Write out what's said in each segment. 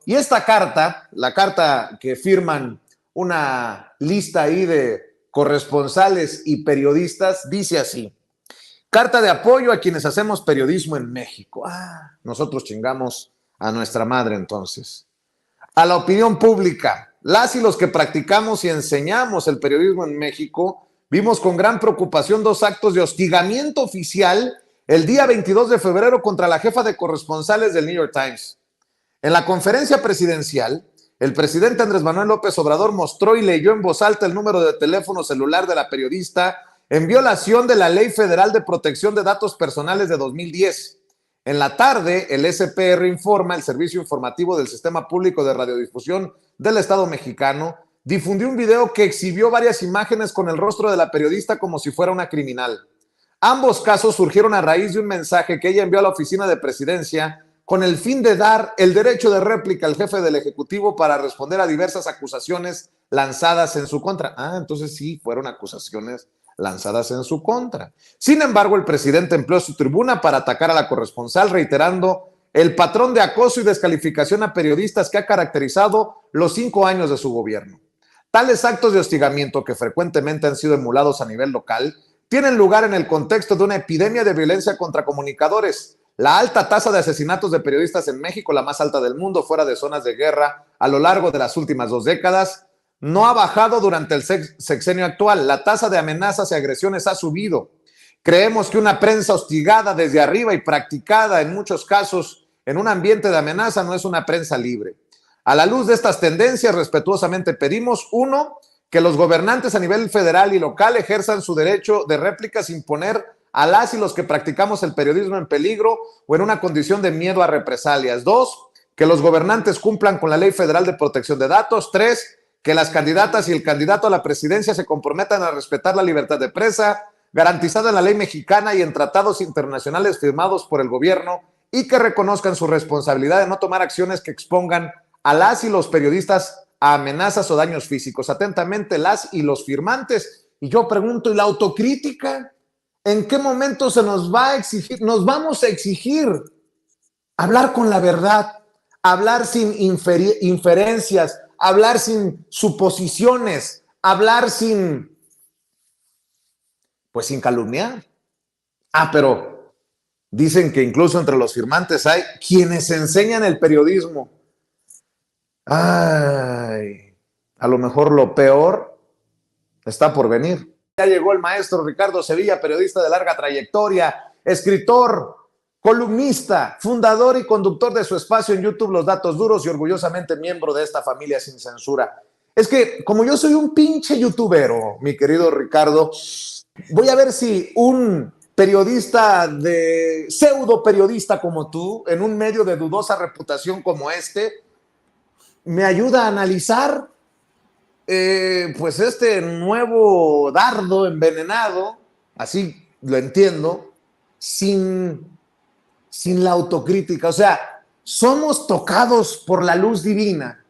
Y esta carta, la carta que firman una lista ahí de corresponsales y periodistas, dice así: carta de apoyo a quienes hacemos periodismo en México. Nosotros chingamos a nuestra madre entonces. A la opinión pública, las y los que practicamos y enseñamos el periodismo en México, vimos con gran preocupación dos actos de hostigamiento oficial el día 22 de febrero contra la jefa de corresponsales del New York Times. En la conferencia presidencial, el presidente Andrés Manuel López Obrador mostró y leyó en voz alta el número de teléfono celular de la periodista en violación de la Ley Federal de Protección de Datos Personales de 2010. En la tarde, el SPR Informa, el Servicio Informativo del Sistema Público de Radiodifusión del Estado Mexicano, difundió un video que exhibió varias imágenes con el rostro de la periodista como si fuera una criminal. Ambos casos surgieron a raíz de un mensaje que ella envió a la oficina de presidencia con el fin de dar el derecho de réplica al jefe del Ejecutivo para responder a diversas acusaciones lanzadas en su contra. Entonces sí, fueron acusaciones lanzadas en su contra. Sin embargo, el presidente empleó su tribuna para atacar a la corresponsal, reiterando el patrón de acoso y descalificación a periodistas que ha caracterizado los 5 años de su gobierno. Tales actos de hostigamiento, que frecuentemente han sido emulados a nivel local, tienen lugar en el contexto de una epidemia de violencia contra comunicadores. La alta tasa de asesinatos de periodistas en México, la más alta del mundo, fuera de zonas de guerra a lo largo de las últimas 2 décadas, no ha bajado durante el sexenio actual. La tasa de amenazas y agresiones ha subido. Creemos que una prensa hostigada desde arriba y practicada en muchos casos en un ambiente de amenaza no es una prensa libre. A la luz de estas tendencias, respetuosamente pedimos, 1, que los gobernantes a nivel federal y local ejerzan su derecho de réplica sin poner a las y los que practicamos el periodismo en peligro o en una condición de miedo a represalias. 2, que los gobernantes cumplan con la Ley Federal de Protección de Datos. 3, que las candidatas y el candidato a la presidencia se comprometan a respetar la libertad de prensa, garantizada en la ley mexicana y en tratados internacionales firmados por el gobierno, y que reconozcan su responsabilidad de no tomar acciones que expongan a las y los periodistas a amenazas o daños físicos. Atentamente, las y los firmantes. Y yo pregunto, ¿y la autocrítica? ¿En qué momento se nos va a exigir? Nos vamos a exigir hablar con la verdad, hablar sin inferencias, hablar sin suposiciones, hablar sin calumniar. Pero dicen que incluso entre los firmantes hay quienes enseñan el periodismo. A lo mejor lo peor está por venir. Ya llegó el maestro Ricardo Sevilla, periodista de larga trayectoria, escritor, columnista, fundador y conductor de su espacio en YouTube Los Datos Duros y orgullosamente miembro de esta familia sin censura. Es que como yo soy un pinche youtubero, mi querido Ricardo, voy a ver si un periodista de pseudo periodista como tú, en un medio de dudosa reputación como este, me ayuda a analizar pues este nuevo dardo envenenado, así lo entiendo, sin la autocrítica. O sea, somos tocados por la luz divina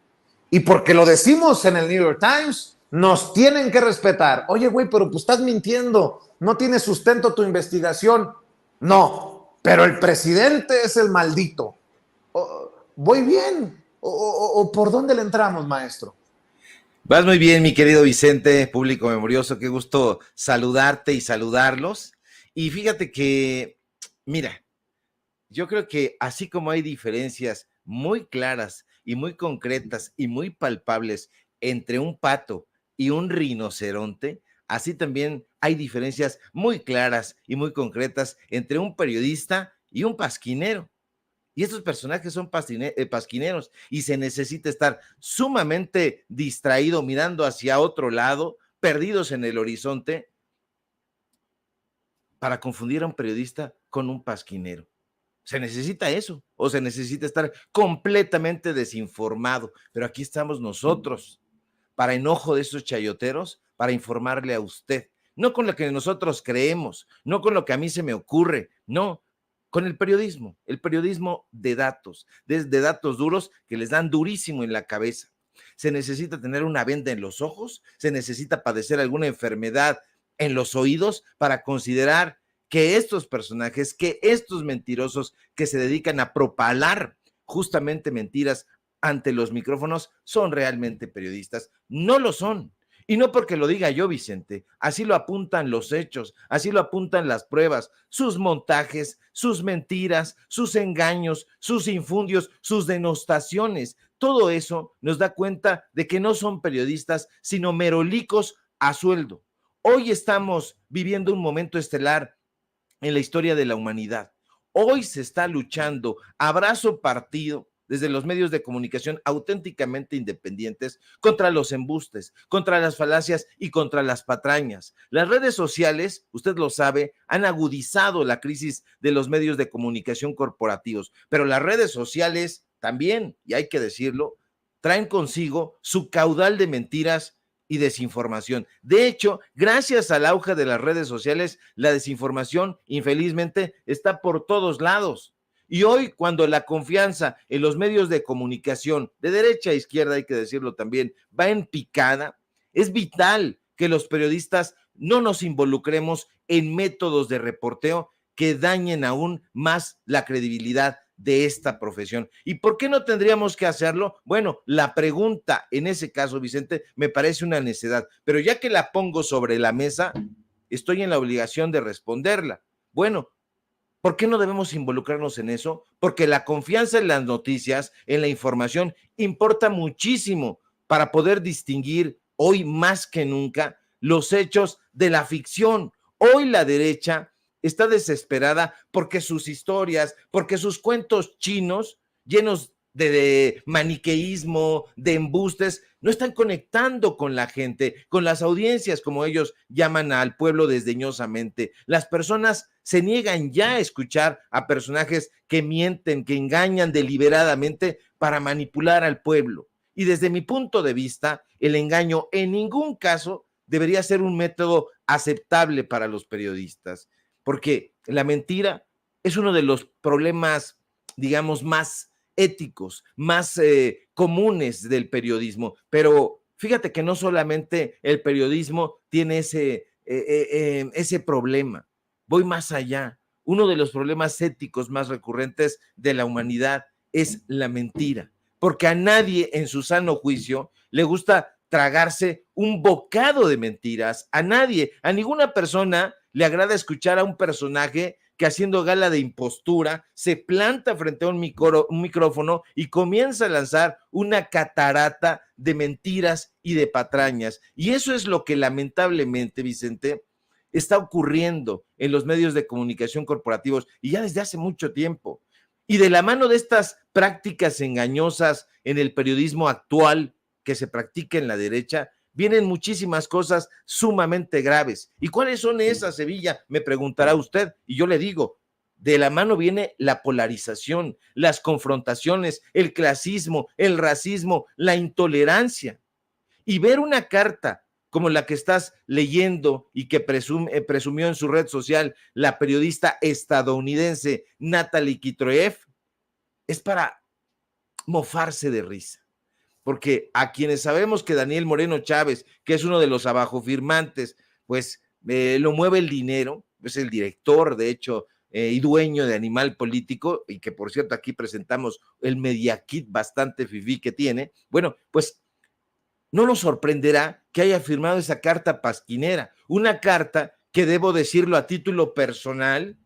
y porque lo decimos en el New York Times, nos tienen que respetar. Oye, güey, pero pues estás mintiendo, no tiene sustento tu investigación. No, pero el presidente es el maldito. ¿Voy bien? ¿O por dónde le entramos, maestro? Vas muy bien, mi querido Vicente, público memorioso, qué gusto saludarte y saludarlos. Y fíjate que, mira, yo creo que así como hay diferencias muy claras y muy concretas y muy palpables entre un pato y un rinoceronte, así también hay diferencias muy claras y muy concretas entre un periodista y un pasquinero. Y estos personajes son pasquineros y se necesita estar sumamente distraído, mirando hacia otro lado, perdidos en el horizonte, para confundir a un periodista con un pasquinero. Se necesita eso, o se necesita estar completamente desinformado. Pero aquí estamos nosotros, para enojo de esos chayoteros, para informarle a usted. No con lo que nosotros creemos, no con lo que a mí se me ocurre, no, con el periodismo de datos, de datos duros que les dan durísimo en la cabeza. Se necesita tener una venda en los ojos, se necesita padecer alguna enfermedad en los oídos para considerar que estos personajes, que estos mentirosos que se dedican a propalar justamente mentiras ante los micrófonos son realmente periodistas. No lo son. Y no porque lo diga yo, Vicente, así lo apuntan los hechos, así lo apuntan las pruebas, sus montajes, sus mentiras, sus engaños, sus infundios, sus denostaciones. Todo eso nos da cuenta de que no son periodistas, sino merolicos a sueldo. Hoy estamos viviendo un momento estelar en la historia de la humanidad. Hoy se está luchando a brazo partido desde los medios de comunicación auténticamente independientes contra los embustes, contra las falacias y contra las patrañas. Las redes sociales, usted lo sabe, han agudizado la crisis de los medios de comunicación corporativos, pero las redes sociales también, y hay que decirlo, traen consigo su caudal de mentiras y desinformación. De hecho, gracias al auge de las redes sociales, la desinformación, infelizmente, está por todos lados. Y hoy, cuando la confianza en los medios de comunicación, de derecha a izquierda, hay que decirlo también, va en picada, es vital que los periodistas no nos involucremos en métodos de reporteo que dañen aún más la credibilidad de esta profesión. ¿Y por qué no tendríamos que hacerlo? Bueno, la pregunta en ese caso, Vicente, me parece una necedad, pero ya que la pongo sobre la mesa, estoy en la obligación de responderla. Bueno, ¿por qué no debemos involucrarnos en eso? Porque la confianza en las noticias, en la información, importa muchísimo para poder distinguir hoy más que nunca los hechos de la ficción. Hoy la derecha está desesperada porque sus historias, porque sus cuentos chinos llenos de maniqueísmo, de embustes, no están conectando con la gente, con las audiencias, como ellos llaman al pueblo desdeñosamente. Las personas se niegan ya a escuchar a personajes que mienten, que engañan deliberadamente para manipular al pueblo. Y desde mi punto de vista, el engaño en ningún caso debería ser un método aceptable para los periodistas, porque la mentira es uno de los problemas, digamos, más éticos, más comunes del periodismo. Pero fíjate que no solamente el periodismo tiene ese problema. Voy más allá. Uno de los problemas éticos más recurrentes de la humanidad es la mentira, porque a nadie en su sano juicio le gusta tragarse un bocado de mentiras. A nadie, a ninguna persona le agrada escuchar a un personaje que haciendo gala de impostura se planta frente a un micrófono y comienza a lanzar una catarata de mentiras y de patrañas. Y eso es lo que lamentablemente, Vicente, está ocurriendo en los medios de comunicación corporativos y ya desde hace mucho tiempo. Y de la mano de estas prácticas engañosas en el periodismo actual que se practica en la derecha, vienen muchísimas cosas sumamente graves. ¿Y cuáles son esas, Sevilla? Me preguntará usted. Y yo le digo, de la mano viene la polarización, las confrontaciones, el clasismo, el racismo, la intolerancia. Y ver una carta como la que estás leyendo y que presumió en su red social la periodista estadounidense Natalie Kitroev, es para mofarse de risa. Porque a quienes sabemos que Daniel Moreno Chávez, que es uno de los abajofirmantes, pues lo mueve el dinero, es el director, de hecho, y dueño de Animal Político, y que por cierto aquí presentamos el media kit bastante fifí que tiene, bueno, pues no nos sorprenderá que haya firmado esa carta pasquinera, una carta que, debo decirlo a título personal,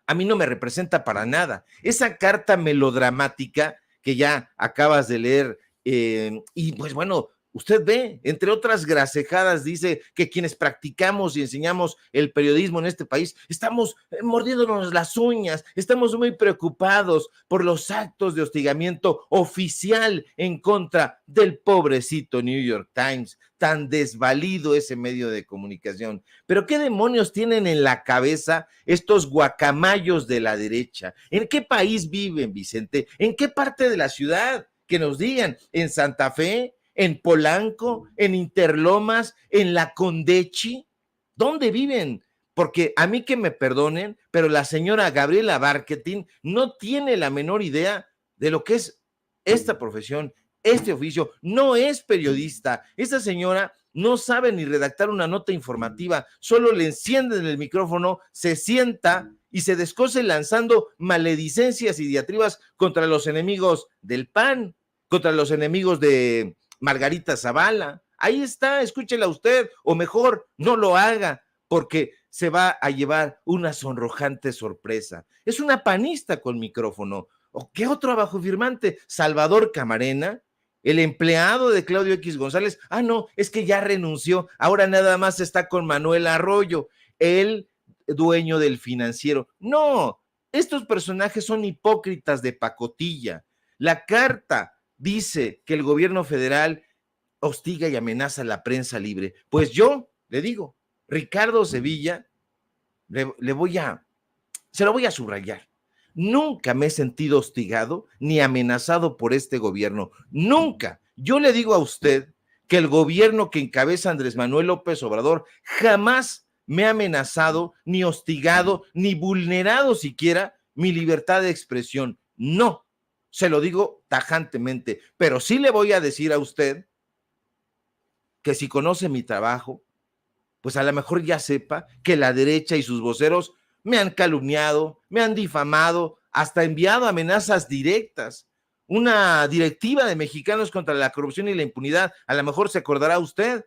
a mí no me representa para nada. Esa carta melodramática que ya acabas de leer, y pues bueno, usted ve, entre otras gracejadas, dice que quienes practicamos y enseñamos el periodismo en este país estamos mordiéndonos las uñas, estamos muy preocupados por los actos de hostigamiento oficial en contra del pobrecito New York Times, tan desvalido ese medio de comunicación. Pero ¿qué demonios tienen en la cabeza estos guacamayos de la derecha? ¿En qué país viven, Vicente? ¿En qué parte de la ciudad? Que nos digan, ¿en Santa Fe? ¿En Polanco? ¿En Interlomas? ¿En La Condechi? ¿Dónde viven? Porque a mí que me perdonen, pero la señora Gabriela Barquetín no tiene la menor idea de lo que es esta profesión, este oficio. No es periodista. Esta señora no sabe ni redactar una nota informativa, solo le encienden el micrófono, se sienta y se descose lanzando maledicencias y diatribas contra los enemigos del PAN, contra los enemigos de Margarita Zavala. Ahí está, escúchela usted, o mejor, no lo haga, porque se va a llevar una sonrojante sorpresa. Es una panista con micrófono. ¿O qué otro abajo firmante? Salvador Camarena, el empleado de Claudio X González. Ah, no, es que ya renunció, ahora nada más está con Manuel Arroyo, el dueño del Financiero. No, estos personajes son hipócritas de pacotilla. La carta dice que el gobierno federal hostiga y amenaza a la prensa libre. Pues yo le digo, Ricardo Sevilla, se lo voy a subrayar. Nunca me he sentido hostigado ni amenazado por este gobierno. Nunca. Yo le digo a usted que el gobierno que encabeza Andrés Manuel López Obrador jamás me ha amenazado, ni hostigado, ni vulnerado siquiera mi libertad de expresión. No, se lo digo tajantemente, pero sí le voy a decir a usted que si conoce mi trabajo, pues a lo mejor ya sepa que la derecha y sus voceros me han calumniado, me han difamado, hasta enviado amenazas directas. Una directiva de Mexicanos contra la Corrupción y la Impunidad, a lo mejor se acordará usted,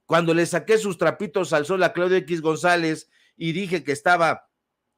cuando le saqué sus trapitos al sol a Claudio X González y dije que estaba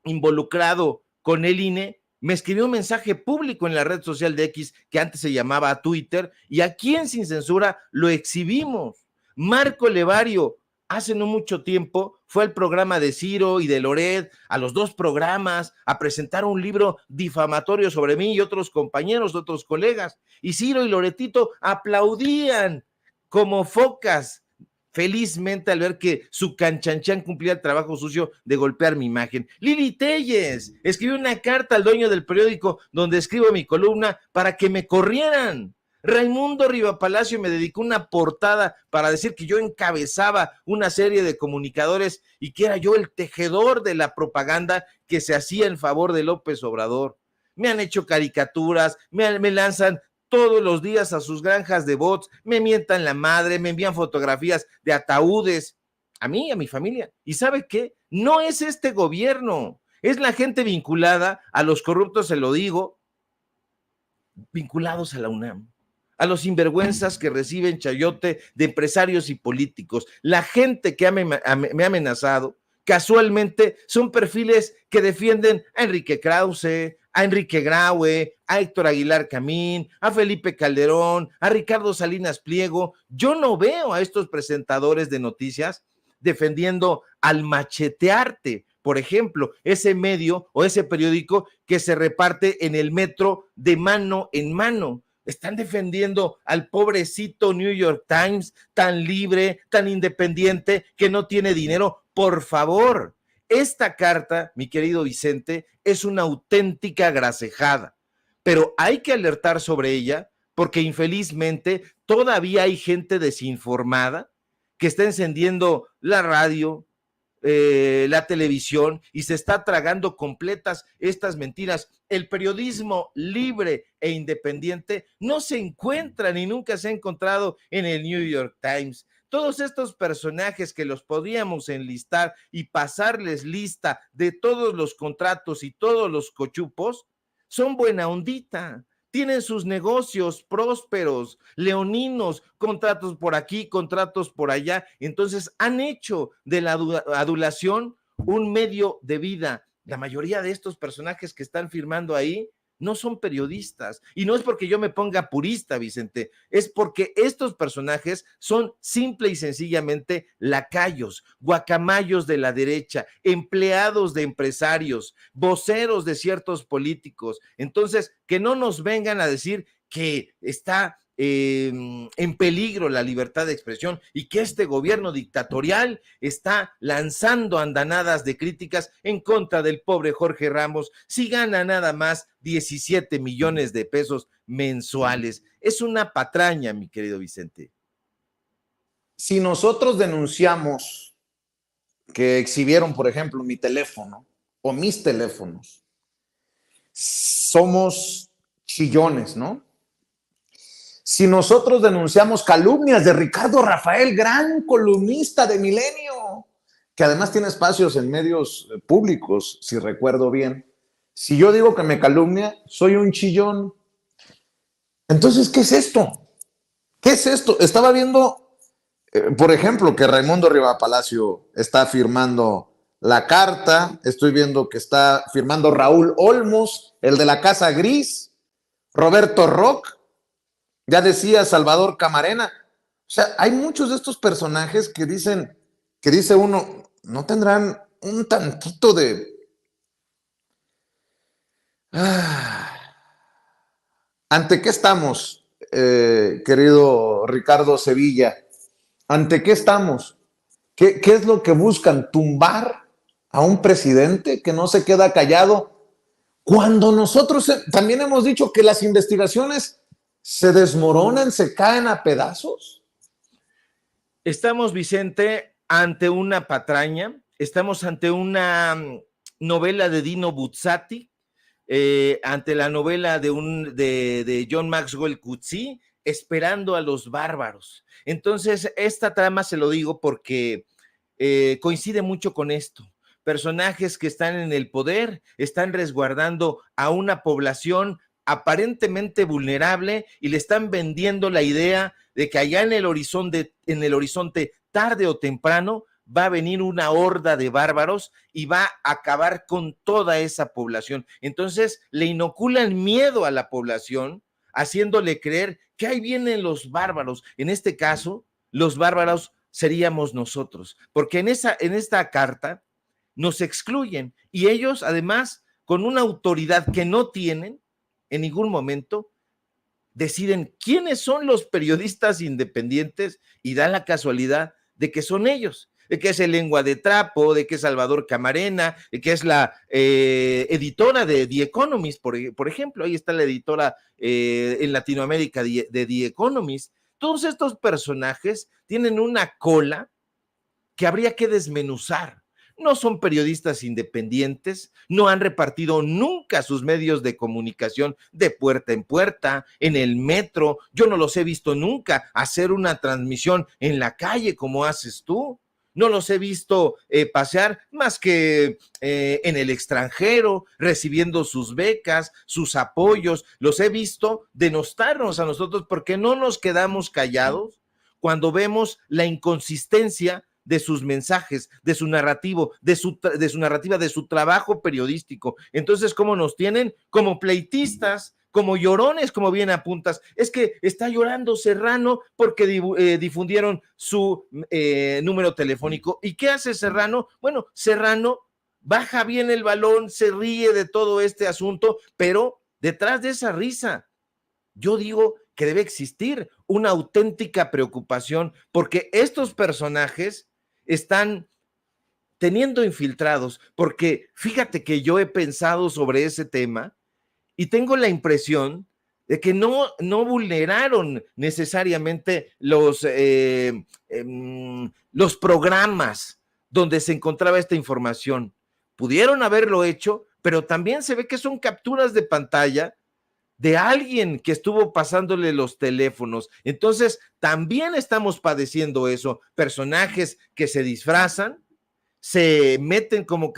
involucrado con el INE, me escribió un mensaje público en la red social de X, que antes se llamaba Twitter, y aquí en Sin Censura lo exhibimos. Marco Levario, hace no mucho tiempo, fue al programa de Ciro y de Loret, a los dos programas, a presentar un libro difamatorio sobre mí y otros compañeros, otros colegas. Y Ciro y Loretito aplaudían como focas, felizmente al ver que su canchanchan cumplía el trabajo sucio de golpear mi imagen. Lili Telles escribió una carta al dueño del periódico donde escribo mi columna para que me corrieran. Raimundo Rivapalacio me dedicó una portada para decir que yo encabezaba una serie de comunicadores y que era yo el tejedor de la propaganda que se hacía en favor de López Obrador. Me han hecho caricaturas, me lanzan todos los días a sus granjas de bots, me mientan la madre, me envían fotografías de ataúdes, a mí y a mi familia. ¿Y sabe qué? No es este gobierno, es la gente vinculada a los corruptos, se lo digo, vinculados a la UNAM, a los sinvergüenzas que reciben chayote de empresarios y políticos. La gente que me ha amenazado, casualmente, son perfiles que defienden a Enrique Krause, a Enrique Graue, a Héctor Aguilar Camín, a Felipe Calderón, a Ricardo Salinas Pliego. Yo no veo a estos presentadores de noticias defendiendo al Machetearte, por ejemplo, ese medio o ese periódico que se reparte en el metro de mano en mano. Están defendiendo al pobrecito New York Times, tan libre, tan independiente, que no tiene dinero. Por favor, esta carta, mi querido Vicente, es una auténtica gracejada, pero hay que alertar sobre ella porque infelizmente todavía hay gente desinformada que está encendiendo la radio, la televisión y se está tragando completas estas mentiras. El periodismo libre e independiente no se encuentra ni nunca se ha encontrado en el New York Times. Todos estos personajes que los podríamos enlistar y pasarles lista de todos los contratos y todos los cochupos, son buena ondita. Tienen sus negocios prósperos, leoninos, contratos por aquí, contratos por allá. Entonces han hecho de la adulación un medio de vida. La mayoría de estos personajes que están firmando ahí no son periodistas. Y no es porque yo me ponga purista, Vicente, es porque estos personajes son simple y sencillamente lacayos, guacamayos de la derecha, empleados de empresarios, voceros de ciertos políticos. Entonces, que no nos vengan a decir que está en peligro la libertad de expresión y que este gobierno dictatorial está lanzando andanadas de críticas en contra del pobre Jorge Ramos si gana nada más 17 millones de pesos mensuales. Es una patraña, mi querido Vicente. Si nosotros denunciamos que exhibieron, por ejemplo, mi teléfono o mis teléfonos, somos chillones, ¿no? Si nosotros denunciamos calumnias de Ricardo Rafael, gran columnista de Milenio, que además tiene espacios en medios públicos, si recuerdo bien. Si yo digo que me calumnia, soy un chillón. Entonces, ¿qué es esto? ¿Qué es esto? Estaba viendo, por ejemplo, que Raimundo Riva Palacio está firmando la carta. Estoy viendo que está firmando Raúl Olmos, el de la Casa Gris, Roberto Rock, ya decía Salvador Camarena. O sea, hay muchos de estos personajes que dice uno, ¿no tendrán un tantito de... Ah, ¿ante qué estamos, querido Ricardo Sevilla? ¿Ante qué estamos? ¿Qué es lo que buscan? ¿Tumbar a un presidente que no se queda callado? Cuando nosotros también hemos dicho que las investigaciones se desmoronan, se caen a pedazos. Estamos, Vicente, ante una patraña, estamos ante una novela de Dino Buzzati, ante la novela de John Maxwell Coetzee, Esperando a los bárbaros. Entonces, esta trama se lo digo porque coincide mucho con esto. Personajes que están en el poder, están resguardando a una población aparentemente vulnerable y le están vendiendo la idea de que allá en el horizonte, tarde o temprano, va a venir una horda de bárbaros y va a acabar con toda esa población. Entonces le inoculan miedo a la población, haciéndole creer que ahí vienen los bárbaros. En este caso, los bárbaros seríamos nosotros, porque en esta carta nos excluyen y ellos además con una autoridad que no tienen en ningún momento deciden quiénes son los periodistas independientes y da la casualidad de que son ellos, de que es el Lengua de Trapo, de que es Salvador Camarena, de que es la editora de The Economist, por ejemplo, ahí está la editora en Latinoamérica de The Economist. Todos estos personajes tienen una cola que habría que desmenuzar. No son periodistas independientes, no han repartido nunca sus medios de comunicación de puerta en puerta, en el metro. Yo no los he visto nunca hacer una transmisión en la calle como haces tú. No los he visto pasear más que en el extranjero, recibiendo sus becas, sus apoyos. Los he visto denostarnos a nosotros porque no nos quedamos callados cuando vemos la inconsistencia de sus mensajes, de su narrativo, de su narrativa, de su trabajo periodístico. Entonces, ¿cómo nos tienen? Como pleitistas, como llorones, como bien apuntas. Es que está llorando Serrano porque difundieron su número telefónico. ¿Y qué hace Serrano? Bueno, Serrano baja bien el balón, se ríe de todo este asunto, pero detrás de esa risa, yo digo que debe existir una auténtica preocupación porque estos personajes están teniendo infiltrados, porque fíjate que yo he pensado sobre ese tema y tengo la impresión de que no vulneraron necesariamente los programas donde se encontraba esta información. Pudieron haberlo hecho, pero también se ve que son capturas de pantalla de alguien que estuvo pasándole los teléfonos. Entonces, también estamos padeciendo eso. Personajes que se disfrazan, se meten como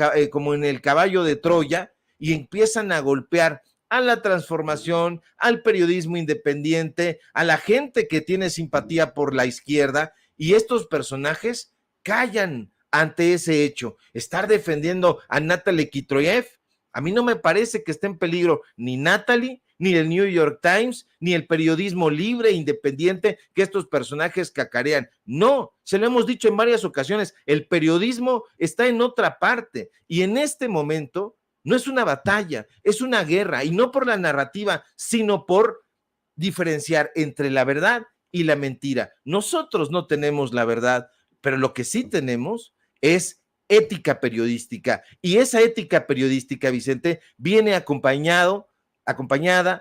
en el caballo de Troya y empiezan a golpear a la transformación, al periodismo independiente, a la gente que tiene simpatía por la izquierda, y estos personajes callan ante ese hecho. Estar defendiendo a Natalie Kitroyev, a mí no me parece que esté en peligro ni Natalie, ni el New York Times, ni el periodismo libre e independiente que estos personajes cacarean. No, se lo hemos dicho en varias ocasiones, el periodismo está en otra parte y en este momento no es una batalla, es una guerra, y no por la narrativa, sino por diferenciar entre la verdad y la mentira. Nosotros no tenemos la verdad, pero lo que sí tenemos es ética periodística, y esa ética periodística, Vicente, viene acompañada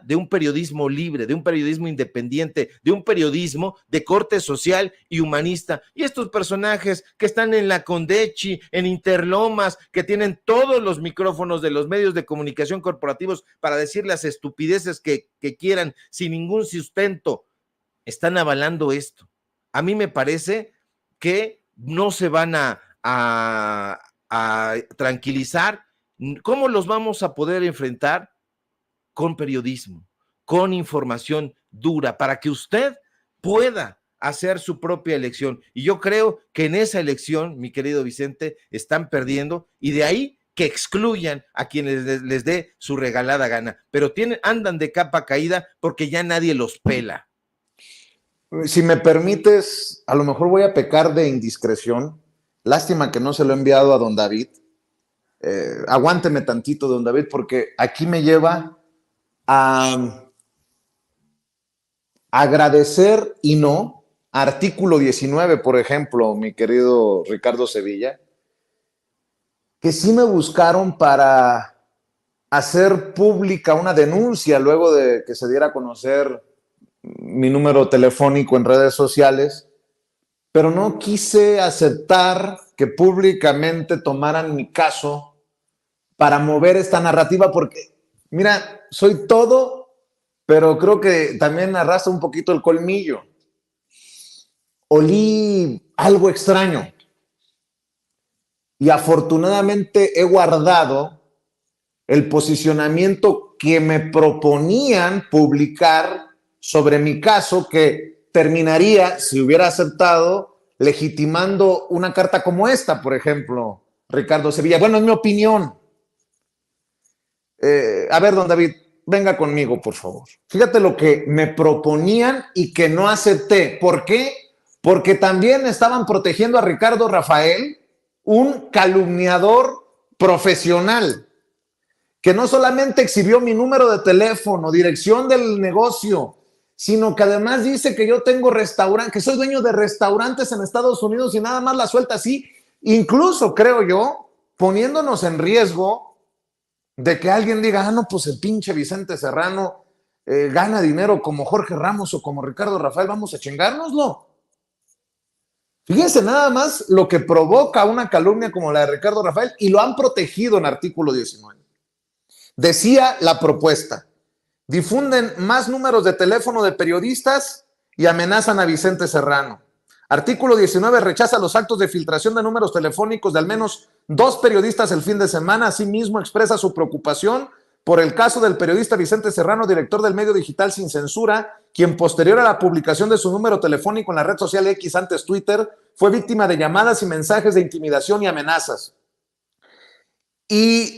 de un periodismo libre, de un periodismo independiente, de un periodismo de corte social y humanista. Y estos personajes que están en la Condechi, en Interlomas, que tienen todos los micrófonos de los medios de comunicación corporativos para decir las estupideces que quieran sin ningún sustento, están avalando esto. A mí me parece que no se van a tranquilizar. ¿Cómo los vamos a poder enfrentar? Con periodismo, con información dura para que usted pueda hacer su propia elección. Y yo creo que en esa elección, mi querido Vicente, están perdiendo, y de ahí que excluyan a quienes les dé su regalada gana, pero andan de capa caída porque ya nadie los pela. Si me permites, a lo mejor voy a pecar de indiscreción. Lástima que no se lo he enviado a don David. Aguánteme tantito, don David, porque aquí me lleva a agradecer y no. Artículo 19, por ejemplo, mi querido Ricardo Sevilla, que sí me buscaron para hacer pública una denuncia luego de que se diera a conocer mi número telefónico en redes sociales, pero no quise aceptar que públicamente tomaran mi caso para mover esta narrativa porque, mira, soy todo, pero creo que también arrastra un poquito el colmillo. Olí algo extraño y afortunadamente he guardado el posicionamiento que me proponían publicar sobre mi caso, que terminaría, si hubiera aceptado, legitimando una carta como esta, por ejemplo, Ricardo Sevilla. Bueno, es mi opinión. A ver, don David, venga conmigo, por favor. Fíjate lo que me proponían y que no acepté. ¿Por qué? Porque también estaban protegiendo a Ricardo Rafael, un calumniador profesional, que no solamente exhibió mi número de teléfono, dirección del negocio, sino que además dice que yo tengo restaurante, que soy dueño de restaurantes en Estados Unidos y nada más la suelta así, incluso creo yo, poniéndonos en riesgo de que alguien diga, no, pues el pinche Vicente Serrano gana dinero como Jorge Ramos o como Ricardo Rafael, vamos a chingárnoslo. Fíjense nada más lo que provoca una calumnia como la de Ricardo Rafael, y lo han protegido en artículo 19. Decía la propuesta: difunden más números de teléfono de periodistas y amenazan a Vicente Serrano. Artículo 19, rechaza los actos de filtración de números telefónicos de al menos 2 periodistas el fin de semana. Asimismo, expresa su preocupación por el caso del periodista Vicente Serrano, director del medio digital Sin Censura, quien posterior a la publicación de su número telefónico en la red social X, antes Twitter, fue víctima de llamadas y mensajes de intimidación y amenazas. Y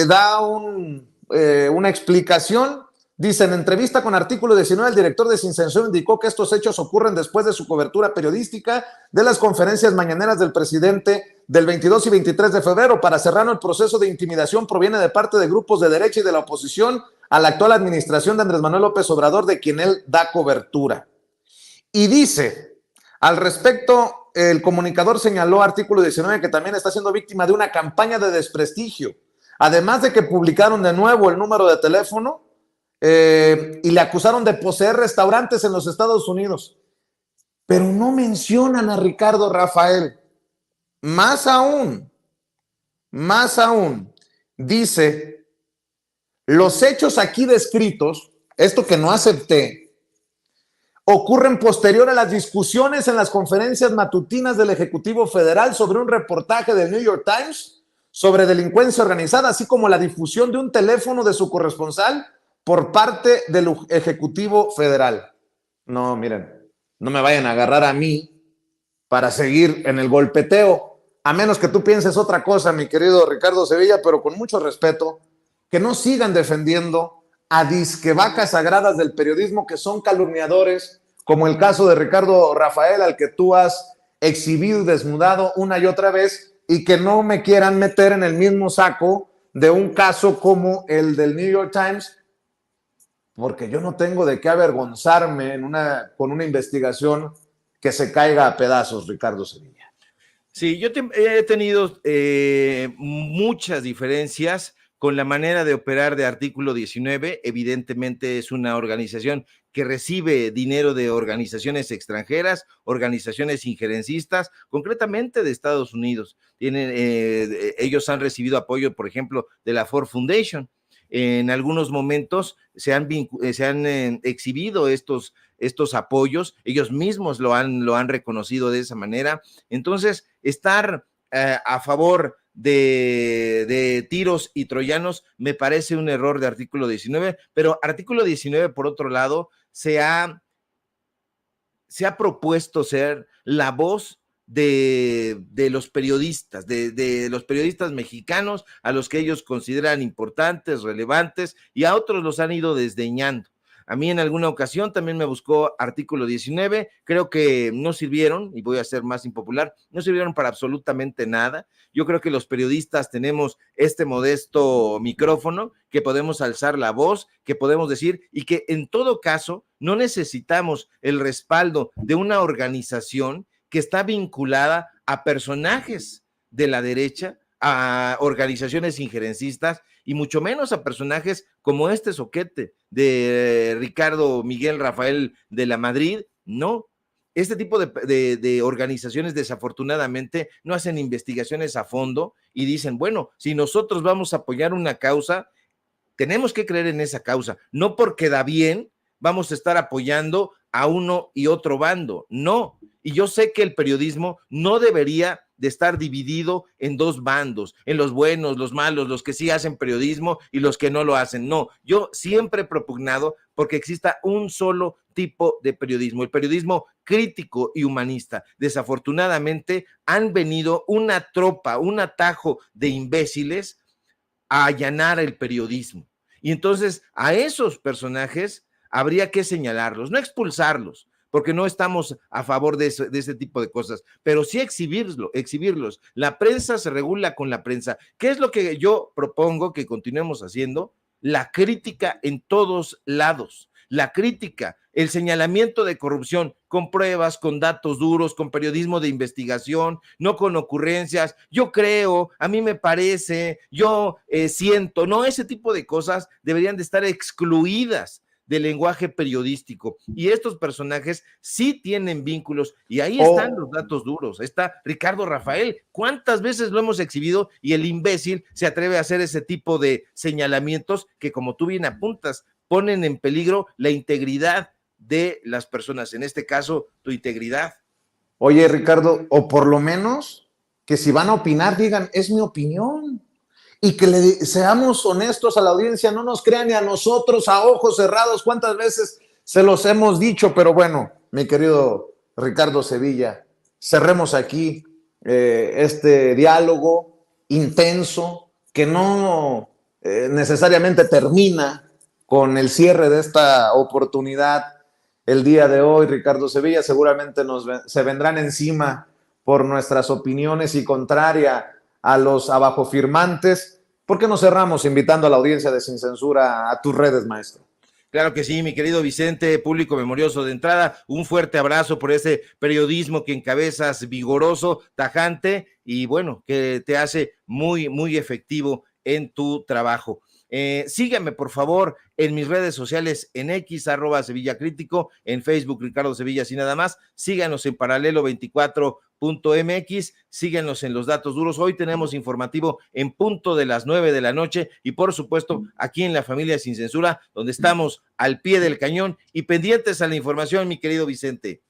da una explicación. Dice, en entrevista con artículo 19, el director de Sin Censura indicó que estos hechos ocurren después de su cobertura periodística de las conferencias mañaneras del presidente del 22 y 23 de febrero. Para Serrano, el proceso de intimidación proviene de parte de grupos de derecha y de la oposición a la actual administración de Andrés Manuel López Obrador, de quien él da cobertura. Y dice, al respecto, el comunicador señaló, artículo 19, que también está siendo víctima de una campaña de desprestigio, además de que publicaron de nuevo el número de teléfono y le acusaron de poseer restaurantes en los Estados Unidos. Pero no mencionan a Ricardo Rafael. Más aún, dice, los hechos aquí descritos, esto que no acepté, ocurren posterior a las discusiones en las conferencias matutinas del Ejecutivo Federal sobre un reportaje del New York Times sobre delincuencia organizada, así como la difusión de un teléfono de su corresponsal por parte del Ejecutivo Federal. No, miren, no me vayan a agarrar a mí para seguir en el golpeteo, a menos que tú pienses otra cosa, mi querido Ricardo Sevilla, pero con mucho respeto, que no sigan defendiendo a disquevacas sagradas del periodismo que son calumniadores, como el caso de Ricardo Rafael, al que tú has exhibido y desnudado una y otra vez, y que no me quieran meter en el mismo saco de un caso como el del New York Times, porque yo no tengo de qué avergonzarme con una investigación que se caiga a pedazos, Ricardo Sevilla. Sí, yo he tenido muchas diferencias con la manera de operar de artículo 19. Evidentemente es una organización que recibe dinero de organizaciones extranjeras, organizaciones injerencistas, concretamente de Estados Unidos. Ellos han recibido apoyo, por ejemplo, de la Ford Foundation. En algunos momentos se han exhibido estos apoyos, ellos mismos lo han reconocido de esa manera. Entonces, estar a favor de tiros y troyanos, me parece un error de artículo 19, pero artículo 19, por otro lado, se ha propuesto ser la voz de los periodistas, de los periodistas mexicanos, a los que ellos consideran importantes, relevantes, y a otros los han ido desdeñando. A mí en alguna ocasión también me buscó artículo 19, creo que no sirvieron, y voy a ser más impopular, no sirvieron para absolutamente nada. Yo creo que los periodistas tenemos este modesto micrófono, que podemos alzar la voz, que podemos decir, y que en todo caso no necesitamos el respaldo de una organización que está vinculada a personajes de la derecha, a organizaciones injerencistas, y mucho menos a personajes como este soquete de Ricardo Miguel Rafael de la Madrid. No, este tipo de organizaciones desafortunadamente no hacen investigaciones a fondo y dicen, bueno, si nosotros vamos a apoyar una causa, tenemos que creer en esa causa, no porque da bien vamos a estar apoyando a uno y otro bando, no. Y yo sé que el periodismo no debería de estar dividido en dos bandos, en los buenos, los malos, los que sí hacen periodismo y los que no lo hacen. No, yo siempre he propugnado porque exista un solo tipo de periodismo, el periodismo crítico y humanista. Desafortunadamente han venido una tropa, un atajo de imbéciles a allanar el periodismo. Y entonces a esos personajes habría que señalarlos, no expulsarlos, porque no estamos a favor de ese tipo de cosas, pero sí exhibirlos. La prensa se regula con la prensa. ¿Qué es lo que yo propongo que continuemos haciendo? La crítica en todos lados, la crítica, el señalamiento de corrupción con pruebas, con datos duros, con periodismo de investigación, no con ocurrencias. Yo creo, a mí me parece, yo siento, no, ese tipo de cosas deberían de estar excluidas del lenguaje periodístico, y estos personajes sí tienen vínculos, y ahí están los datos duros. Está Ricardo Rafael, ¿cuántas veces lo hemos exhibido? Y el imbécil se atreve a hacer ese tipo de señalamientos que, como tú bien apuntas, ponen en peligro la integridad de las personas, en este caso, tu integridad. Oye, Ricardo, o por lo menos que si van a opinar, digan, es mi opinión. Y que seamos honestos a la audiencia, no nos crean ni a nosotros a ojos cerrados. ¿Cuántas veces se los hemos dicho? Pero bueno, mi querido Ricardo Sevilla, cerremos aquí este diálogo intenso que no necesariamente termina con el cierre de esta oportunidad el día de hoy. Ricardo Sevilla, seguramente se vendrán encima por nuestras opiniones y contraria a los abajofirmantes. ¿Por qué no cerramos invitando a la audiencia de Sin Censura a tus redes, maestro? Claro que sí, mi querido Vicente, público memorioso. De entrada, un fuerte abrazo por ese periodismo que encabezas, vigoroso, tajante, y bueno, que te hace muy, muy efectivo en tu trabajo. Síganme, por favor, en mis redes sociales, en X, @Sevilla Crítico, en Facebook, Ricardo Sevilla, sin nada más. Síganos en Paralelo24.mx, síganos en Los Datos Duros. Hoy tenemos informativo en punto de las 9 de la noche, y por supuesto, aquí en La Familia Sin Censura, donde estamos al pie del cañón y pendientes a la información, mi querido Vicente.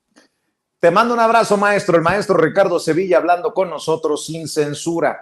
Te mando un abrazo, maestro. El maestro Ricardo Sevilla hablando con nosotros sin censura.